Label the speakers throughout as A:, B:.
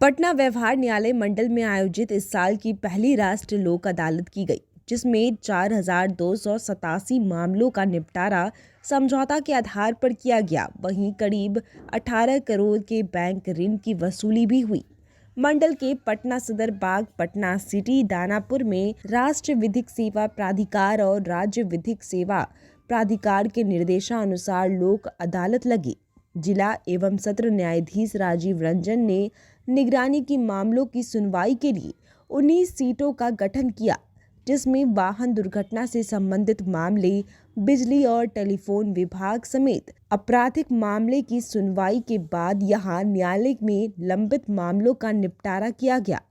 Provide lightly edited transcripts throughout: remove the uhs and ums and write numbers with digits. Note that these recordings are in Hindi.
A: पटना व्यवहार न्यायालय मंडल में आयोजित इस साल की पहली राष्ट्रीय लोक अदालत की गई, जिसमें 4,287 मामलों का निपटारा समझौता के आधार पर किया गया। वहीं करीब 18 करोड़ के बैंक ऋण की वसूली भी हुई। मंडल के पटना सदर बाग, पटना सिटी, दानापुर में राष्ट्रीय विधिक सेवा प्राधिकार और राज्य विधिक सेवा प्राधिकार के निर्देशानुसार लोक अदालत लगी। जिला एवं सत्र न्यायाधीश राजीव रंजन ने निगरानी की मामलों की सुनवाई के लिए 19 सीटों का गठन किया, जिसमें वाहन दुर्घटना से संबंधित मामले, बिजली और टेलीफोन विभाग समेत आपराधिक मामले की सुनवाई के बाद यहां न्यायालय में लंबित मामलों का निपटारा किया गया।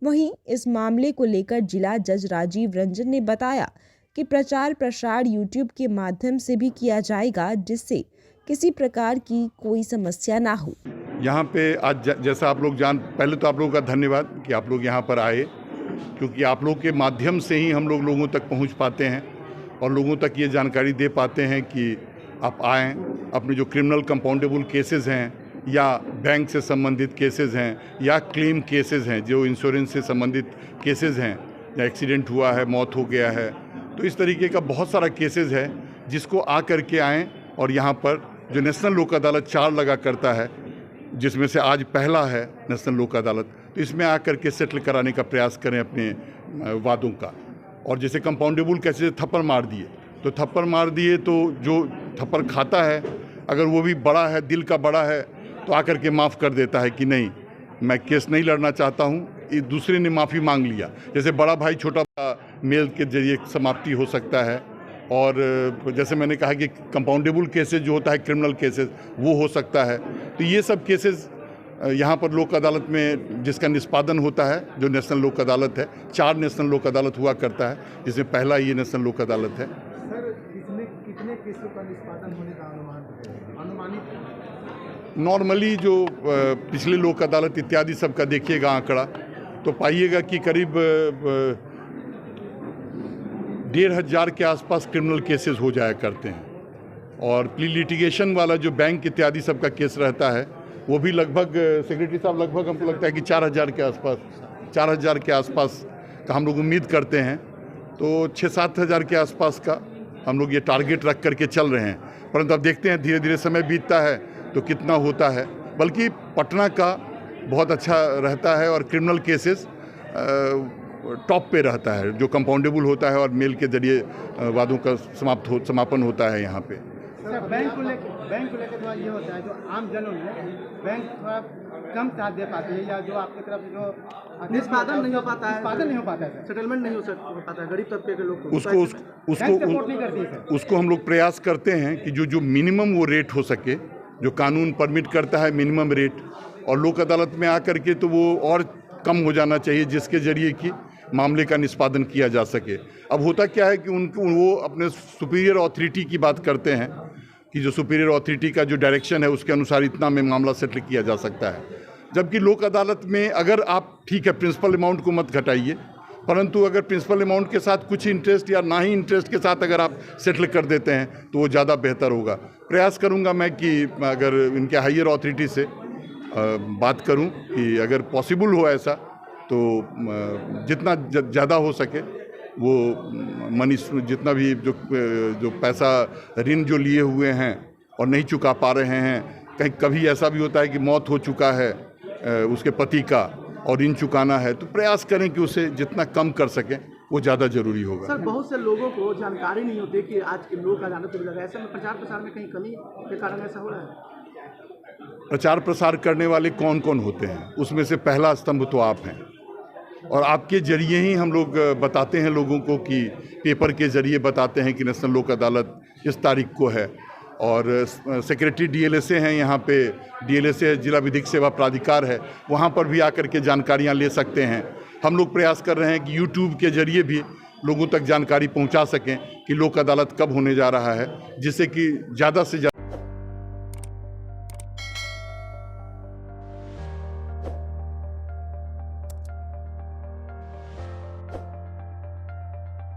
A: वहीं इस मामले को लेकर जिला जज राजीव रंजन ने बताया कि प्रचार प्रसार यूट्यूब के माध्यम से भी किया जाएगा, जिससे किसी प्रकार की कोई समस्या ना हो।
B: यहाँ पे आज जैसा आप लोग पहले तो आप लोगों का धन्यवाद कि आप लोग यहाँ पर आए, क्योंकि आप लोग के माध्यम से ही हम लोग लोगों तक पहुँच पाते हैं और लोगों तक ये जानकारी दे पाते हैं कि आप आएँ, अपने जो क्रिमिनल कंपाउंडेबल केसेस हैं या बैंक से संबंधित केसेस हैं या क्लेम केसेस हैं, जो इंश्योरेंस से संबंधित केसेस हैं, या एक्सीडेंट हुआ है, मौत हो गया है, तो इस तरीके का बहुत सारा केसेस है जिसको आ करके आएँ। और यहाँ पर जो नेशनल लोक अदालत 4 लगा करता है, जिसमें से आज पहला है नेशनल लोक अदालत, तो इसमें आकर के सेटल कराने का प्रयास करें अपने वादों का। और जैसे कंपाउंडेबल कैसे थप्पड़ मार दिए, तो जो थप्पड़ खाता है अगर वो भी बड़ा है, दिल का बड़ा है, तो आकर के माफ़ कर देता है कि नहीं, मैं केस नहीं लड़ना चाहता हूँ। दूसरे ने माफ़ी मांग लिया, जैसे बड़ा भाई छोटा मेल के जरिए समाप्ति हो सकता है। और जैसे मैंने कहा कि कंपाउंडेबल केसेस जो होता है, क्रिमिनल केसेस, वो हो सकता है। तो ये सब केसेस यहाँ पर लोक अदालत में जिसका निष्पादन होता है, जो नेशनल लोक अदालत है, 4 नेशनल लोक अदालत हुआ करता है, जिसमें पहला ये नेशनल लोक अदालत है।
C: सर, इसमें कितने केसों का निष्पादन होने का अनुमानित?
B: नॉर्मली जो पिछले लोक अदालत इत्यादि सबका देखिएगा आंकड़ा, तो पाइएगा कि करीब 1,500 के आसपास क्रिमिनल केसेस हो जाया करते हैं। और प्ली लिटिगेशन वाला जो बैंक इत्यादि सबका केस रहता है, वो भी लगभग, सेक्रेटरी साहब, लगभग हमको लगता है कि 4,000 के आसपास का हम लोग उम्मीद करते हैं। तो 6-7 हज़ार के आसपास का हम लोग ये टारगेट रख करके चल रहे हैं। परंतु अब देखते हैं, धीरे धीरे समय बीतता है तो कितना होता है। बल्कि पटना का बहुत अच्छा रहता है और क्रिमिनल केसेस टॉप पे रहता है, जो कंपाउंडेबल होता है और मेल के जरिए वादों का समापन होता है यहाँ पे।
C: बैंक को लेकर थोड़ा ये होता है, जो आम जन बैंक थोड़ा कम साथ दे पाते हैं, या जो आपकी तरफ जो
D: निष्पादन नहीं हो पाता
C: है,
D: सेटलमेंट नहीं हो पाता है, गरीब तबके के लोग
B: उसको हम लोग प्रयास करते हैं कि जो मिनिमम वो रेट हो सके, जो कानून परमिट करता है मिनिमम रेट, और लोक अदालत में आकर के तो वो और कम हो जाना चाहिए, जिसके जरिए कि मामले का निष्पादन किया जा सके। अब होता क्या है कि वो अपने सुपीरियर अथॉरिटी की बात करते हैं कि जो सुपीरियर अथॉरिटी का जो डायरेक्शन है, उसके अनुसार इतना में मामला सेटल किया जा सकता है। जबकि लोक अदालत में अगर आप, ठीक है, प्रिंसिपल अमाउंट को मत घटाइए, परंतु अगर प्रिंसिपल अमाउंट के साथ कुछ इंटरेस्ट या ना ही इंटरेस्ट के साथ अगर आप सेटल कर देते हैं तो वो ज़्यादा बेहतर होगा। प्रयास करूँगा मैं कि अगर इनके हायर अथॉरिटी से बात करूँ कि अगर पॉसिबल हो ऐसा, तो जितना ज़्यादा हो सके वो मनी, जितना भी जो पैसा ऋण जो लिए हुए हैं और नहीं चुका पा रहे हैं, कहीं कभी ऐसा भी होता है कि मौत हो चुका है उसके पति का और ऋण चुकाना है, तो प्रयास करें कि उसे जितना कम कर सकें वो ज़्यादा जरूरी होगा।
D: सर, बहुत से लोगों को जानकारी नहीं होती कि आज के लोक अदालत हो लगा, ऐसे में प्रचार प्रसार में कहीं कमी के कारण ऐसा हो रहा है?
B: प्रचार प्रसार करने वाले कौन कौन होते हैं, उसमें से पहला स्तंभ तो आप हैं, और आपके जरिए ही हम लोग बताते हैं लोगों को, कि पेपर के जरिए बताते हैं कि नेशनल लोक अदालत इस तारीख को है। और सेक्रेटरी DLSA हैं यहाँ पे, DLSA जिला विधिक सेवा प्राधिकार है, वहाँ पर भी आकर के जानकारियाँ ले सकते हैं। हम लोग प्रयास कर रहे हैं कि यूट्यूब के जरिए भी लोगों तक जानकारी पहुँचा सकें कि लोक अदालत कब होने जा रहा है, जिससे कि ज़्यादा से ज़्यादा